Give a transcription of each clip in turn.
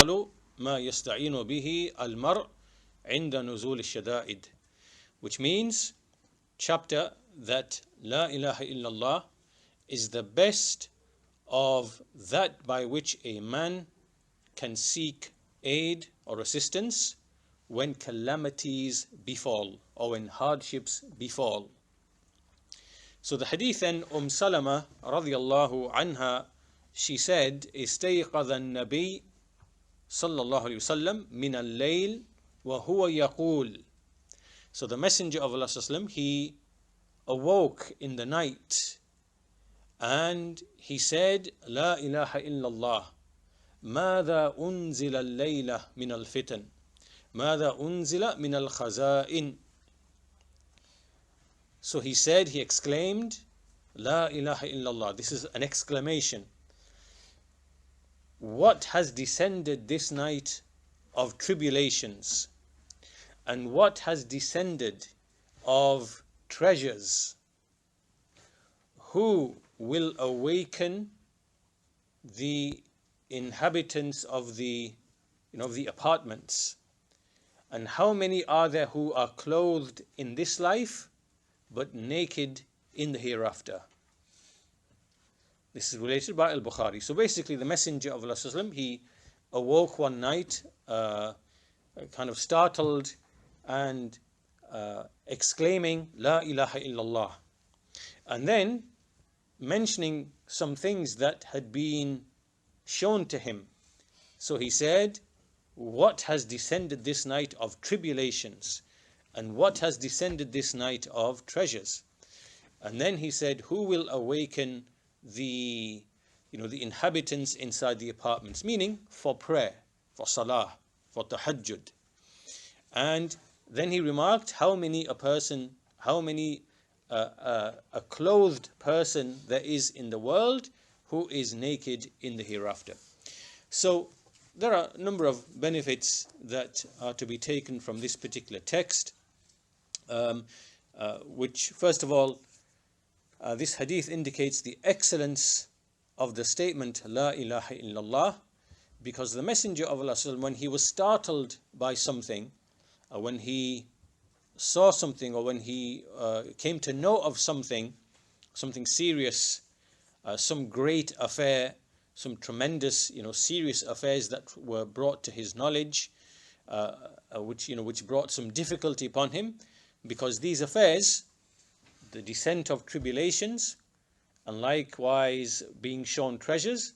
ما يستعين به المرء عند نزول الشدائد, which means chapter that La ilaha illallah is the best of that by which a man can seek aid or assistance when calamities befall or when hardships befall. So the hadith then, Salama radiallahu anha, she said, استيقظ النبي صلى الله عليه وسلم من الليل وهو يقول. So the Messenger of Allah he awoke in the night and he said, لا إله إلا الله ماذا أنزل الليلة من الفتن ماذا أنزل من الخزائن. So he said, he exclaimed, La ilaha illallah. This is an exclamation. What has descended this night of tribulations, and what has descended of treasures? Who will awaken the inhabitants of the apartments? And how many are there who are clothed in this life but naked in the hereafter? This is related by Al-Bukhari. So basically the Messenger of Allah, he awoke one night kind of startled and exclaiming La ilaha illallah, and then mentioning some things that had been shown to him. So he said, what has descended this night of tribulations, and what has descended this night of treasures? And then he said, who will awaken the inhabitants inside the apartments, meaning for prayer, for salah, for tahajjud. And then he remarked how many a clothed person there is in the world who is naked in the hereafter. So there are a number of benefits that are to be taken from this particular text, which first of all, this hadith indicates the excellence of the statement La ilaha illallah, because the Messenger of Allah, when he was startled by something, when he saw something, or when he came to know of something serious, some great affair, some tremendous, serious affairs that were brought to his knowledge, which brought some difficulty upon him, because these affairs, the descent of tribulations, and likewise being shown treasures,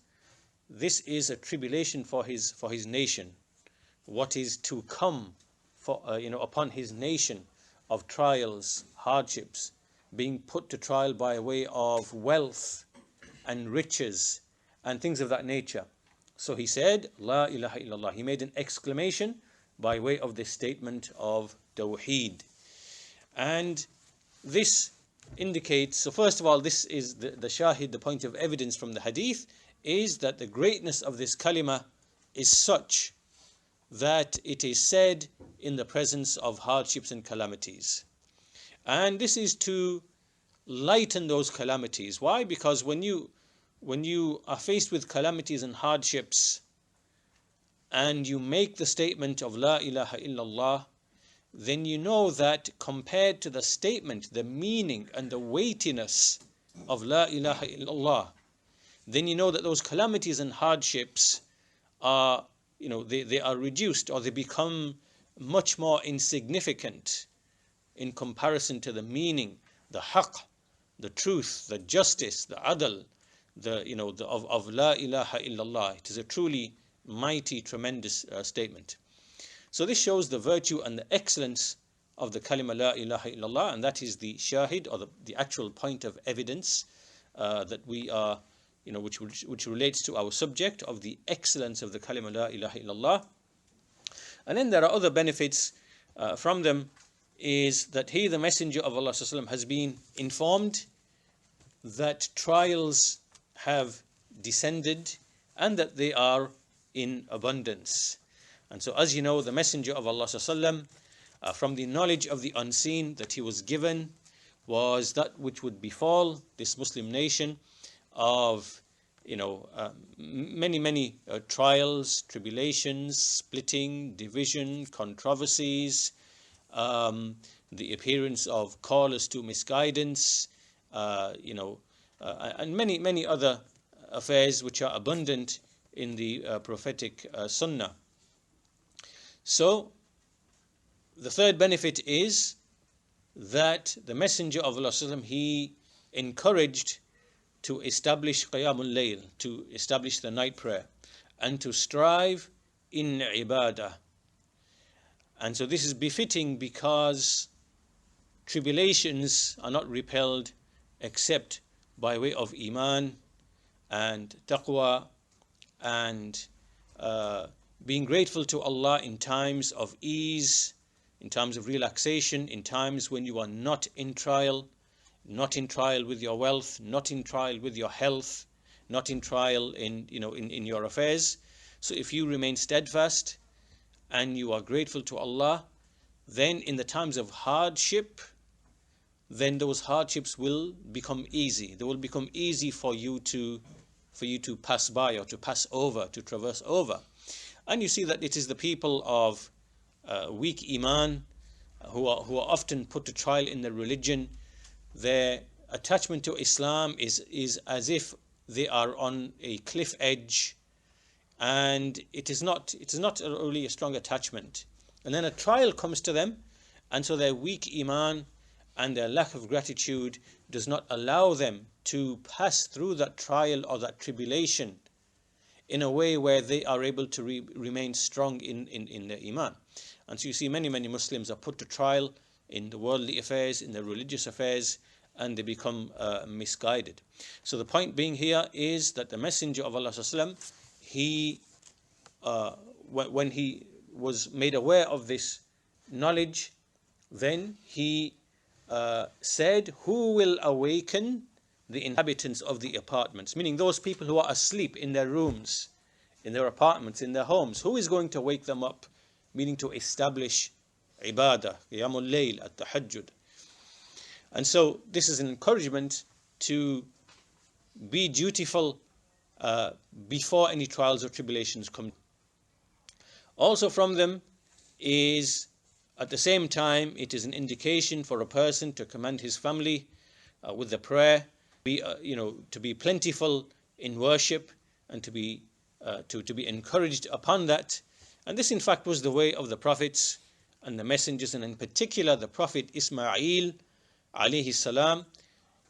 this is a tribulation for his nation. What is to come for upon his nation of trials, hardships, being put to trial by way of wealth and riches and things of that nature. So he said, La ilaha illallah. He made an exclamation by way of this statement of Tawheed. And this indicates, so first of all, this is the shahid, the point of evidence from the hadith, is that the greatness of this kalima is such that it is said in the presence of hardships and calamities. And this is to lighten those calamities. Why? Because when you are faced with calamities and hardships, and you make the statement of La ilaha illallah, then you know that compared to the statement, the meaning and the weightiness of La ilaha illallah, then you know that those calamities and hardships are, they are reduced, or they become much more insignificant in comparison to the meaning, the haqq, the truth, the justice, the adl, of La ilaha illallah. It is a truly mighty, tremendous statement. So this shows the virtue and the excellence of the kalima La ilaha illallah, and that is the shahid, or the actual point of evidence that we are, which relates to our subject of the excellence of the kalima La ilaha illallah. And then there are other benefits from them, is that he, the Messenger of Allah, has been informed that trials have descended and that they are in abundance. And so, as you know, the Messenger of Allah from the knowledge of the unseen that he was given was that which would befall this Muslim nation of many trials, tribulations, splitting, division, controversies, the appearance of callers to misguidance, and many other affairs which are abundant in the prophetic sunnah. So the third benefit is that the Messenger of Allah, he encouraged to establish Qiyamul Layl, to establish the night prayer, and to strive in ibadah. And so this is befitting because tribulations are not repelled except by way of Iman and Taqwa and being grateful to Allah in times of ease, in times of relaxation, in times when you are not in trial with your wealth, not in trial with your health, not in trial in your affairs. So if you remain steadfast and you are grateful to Allah, then in the times of hardship, then those hardships will become easy. They will become easy for you to pass by or to pass over, to traverse over. And you see that it is the people of weak Iman who are often put to trial in their religion. Their attachment to Islam is as if they are on a cliff edge, and it is not really a strong attachment. And then a trial comes to them, and so their weak Iman and their lack of gratitude does not allow them to pass through that trial or that tribulation in a way where they are able to remain strong in their Iman. And so you see many Muslims are put to trial in the worldly affairs, in the religious affairs, and they become misguided. So the point being here is that the Messenger of Allah, he when he was made aware of this knowledge, then he said, "Who will awaken the inhabitants of the apartments?" Meaning those people who are asleep in their rooms, in their apartments, in their homes. Who is going to wake them up? Meaning to establish ibadah, qiyamul layl, at-tahajjud. And so this is an encouragement to be dutiful before any trials or tribulations come. Also from them is, at the same time, it is an indication for a person to command his family with the prayer, to be plentiful in worship, and to be encouraged upon that. And this in fact was the way of the prophets and the messengers, and in particular the prophet Ismail alayhi salam.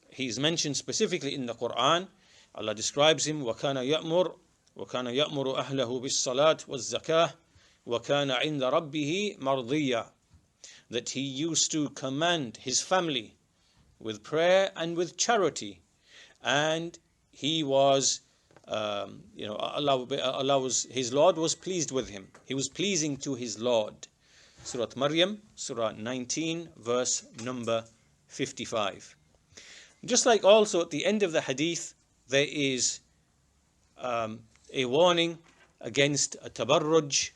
He is mentioned specifically in the Quran. Allah describes him, وَكَانَ يَأْمُرُ أَهْلَهُ بِالصَّلَاةِ وَالزَّكَاةِ وَكَانَ عِنْدَ رَبِّهِ مَرْضِيًّا. That he used to command his family with prayer and with charity, and he was his Lord was pleased with him. He was pleasing to his Lord. Surah Maryam, Surah 19, verse number 55. Just like also at the end of the hadith, there is a warning against a tabarruj.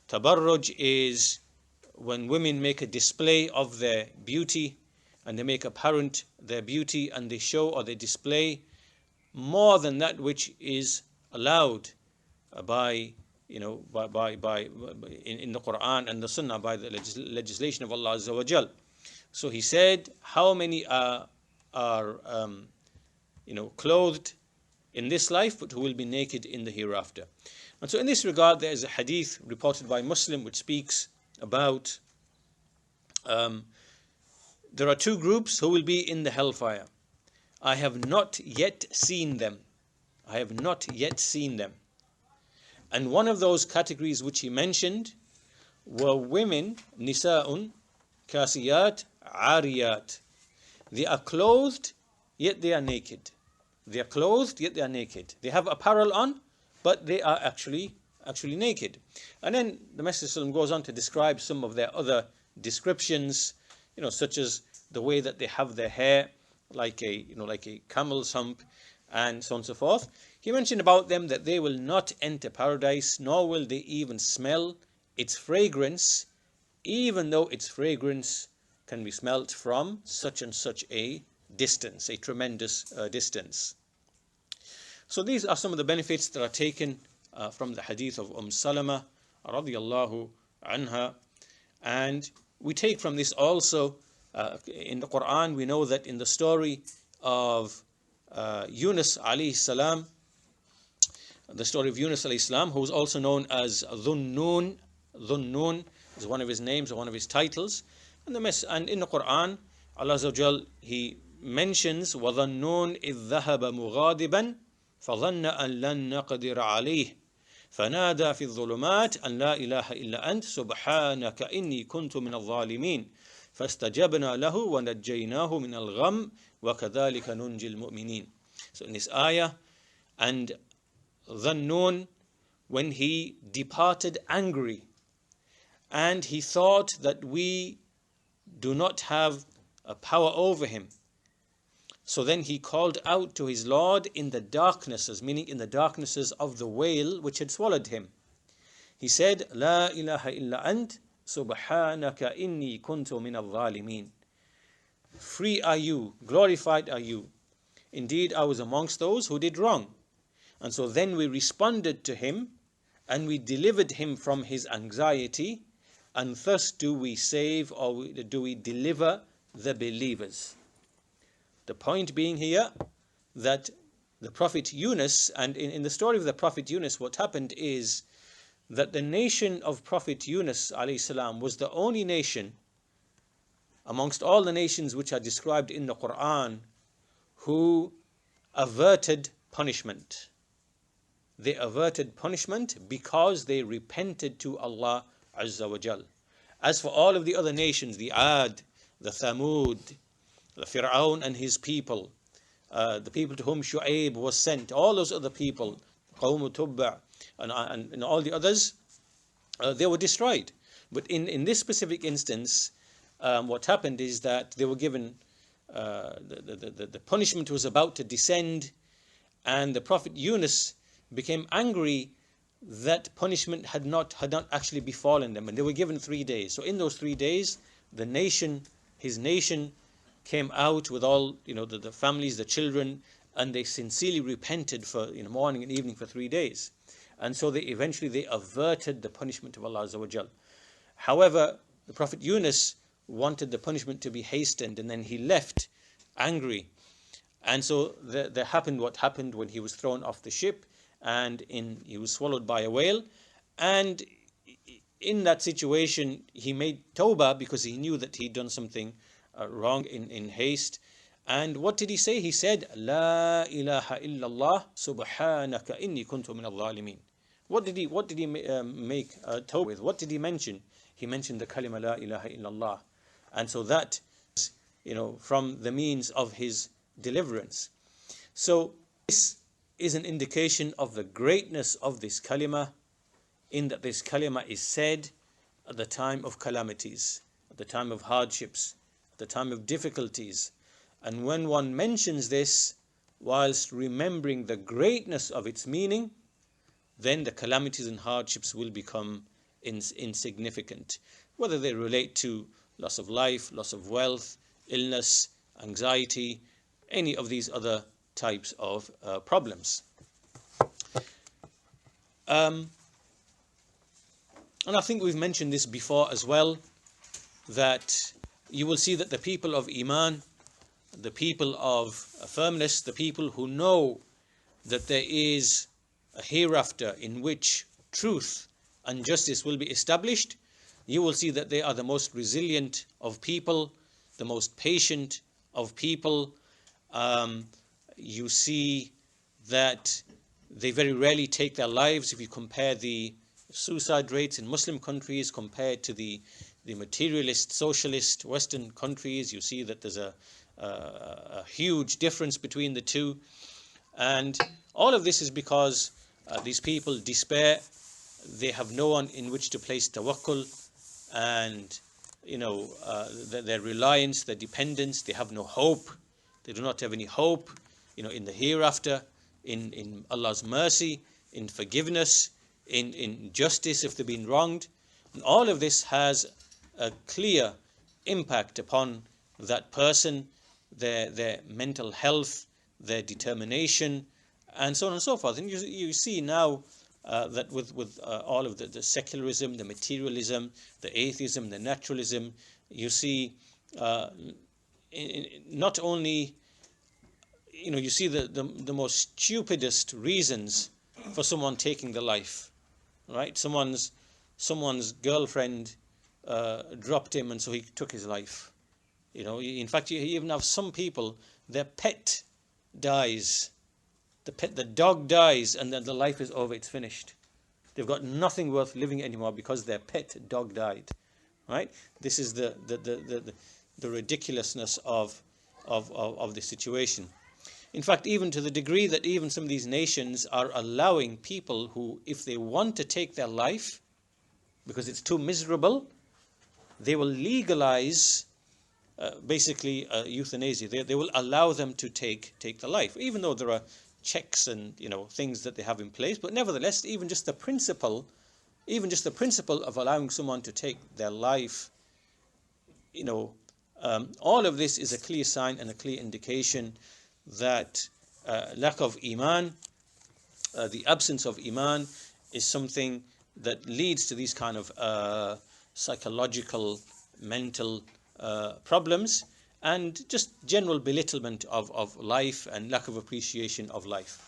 Tabarruj is when women make a display of their beauty, and they make apparent their beauty, and they show or they display more than that which is allowed in the Quran and the Sunnah, by the legislation of Allah Azza wa Jal. So he said, how many are clothed in this life, but who will be naked in the hereafter? And so in this regard, there is a hadith reported by Muslim which speaks about there are two groups who will be in the hellfire. I have not yet seen them. I have not yet seen them. And one of those categories which he mentioned were women, nisa'un, kasiyat, ariyat. They are clothed, yet they are naked. They are clothed, yet they are naked. They have apparel on, but they are actually naked. And then the Messenger goes on to describe some of their other descriptions, such as the way that they have their hair like a camel's hump, and so on and so forth. He mentioned about them that they will not enter paradise, nor will they even smell its fragrance, even though its fragrance can be smelt from such and such a distance, a tremendous distance. So these are some of the benefits that are taken from the hadith of Salama radiyallahu anha. And we take from this also, in the Quran, we know that in the story of Yunus alayhi salam, the story of Yunus alayhi salam, who is also known as Dhunnun. Dhunnun is one of his names or one of his titles. And in the Quran, Allah Azza wa Jal, He mentions وَظَنُّونَ إِذْ ذَهَبَ مُغَاضِبًا فَظَنَّ أَن لَن نَقْدِرَ عَلَيْهِ فنادى في الظلمات أن لا إله إلا أنت سبحانك إني كنت من الظالمين فاستجبنا له ونجيناه من الغم وكذلك ننجي المؤمنين. So in this ayah, and Dhannun, when he departed angry, and he thought that we do not have a power over him, so then he called out to his Lord in the darknesses, meaning in the darknesses of the whale which had swallowed him. He said, La ilaha illa ant, subhanaka inni kuntu min al-zalimin. Free are you, glorified are you. Indeed, I was amongst those who did wrong. And so then we responded to him, and we delivered him from his anxiety, and thus do we save, or do we deliver the believers. The point being here that the Prophet Yunus, and in the story of the Prophet Yunus, what happened is that the nation of Prophet Yunus alayhi salam was the only nation amongst all the nations which are described in the Quran who averted punishment. They averted punishment because they repented to Allah Azza wa Jal. As for all of the other nations, the Ad, the Thamud, the Fir'aun and his people, the people to whom Shu'aib was sent, all those other people, Qawm Tubba, and all the others, they were destroyed. But in this specific instance, what happened is that they were given, the punishment was about to descend, and the Prophet Yunus became angry that punishment had not actually befallen them, and they were given 3 days. So in those 3 days, his nation came out with all, the families, the children, and they sincerely repented for morning and evening for 3 days. And so they averted the punishment of Allah Azza wa Jal. However, the Prophet Yunus wanted the punishment to be hastened, and then he left angry. And so there happened what happened when he was thrown off the ship, and he was swallowed by a whale. And in that situation, he made tawbah because he knew that he'd done something wrong in haste. And what did he say? He said, La ilaha illallah subhanaka inni kuntu min al-zalimin. What did he make tawbah with? What did he mention? He mentioned the kalima la ilaha illallah. And so that, from the means of his deliverance. So this is an indication of the greatness of this kalima, in that this kalima is said at the time of calamities, at the time of hardships, at the time of difficulties. And when one mentions this whilst remembering the greatness of its meaning, then the calamities and hardships will become insignificant, whether they relate to loss of life, loss of wealth, illness, anxiety, any of these other types of problems. And I think we've mentioned this before as well, that you will see that the people of Iman, the people of firmness, the people who know that there is a hereafter in which truth and justice will be established, you will see that they are the most resilient of people, the most patient of people. You see that they very rarely take their lives. If you compare the suicide rates in Muslim countries compared to the materialist, socialist Western countries, you see that there's a huge difference between the two. And all of this is because these people despair. They have no one in which to place tawakkul, and their reliance, their dependence. They have no hope. They do not have any hope, in the hereafter, in Allah's mercy, in forgiveness, in justice if they've been wronged. And all of this has a clear impact upon that person, their mental health, their determination, and so on and so forth. And you see now that with all of the secularism, the materialism, the atheism, the naturalism, you see not only, you see the most stupidest reasons for someone taking the life, right? Someone's girlfriend dropped him, and so he took his life. In fact, you even have some people, their pet dies. The dog dies, and then the life is over, it's finished. They've got nothing worth living anymore because their pet dog died. Right? This is the ridiculousness of the situation. In fact, even to the degree that even some of these nations are allowing people who, if they want to take their life because it's too miserable, they will legalize basically euthanasia. They will allow them to take the life, even though there are checks and things that they have in place. But nevertheless, even just the principle of allowing someone to take their life, all of this is a clear sign and a clear indication that lack of iman, the absence of iman, is something that leads to these kind of psychological, mental problems, and just general belittlement of life and lack of appreciation of life.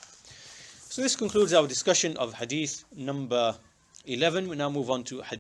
So this concludes our discussion of hadith number 11. We now move on to hadith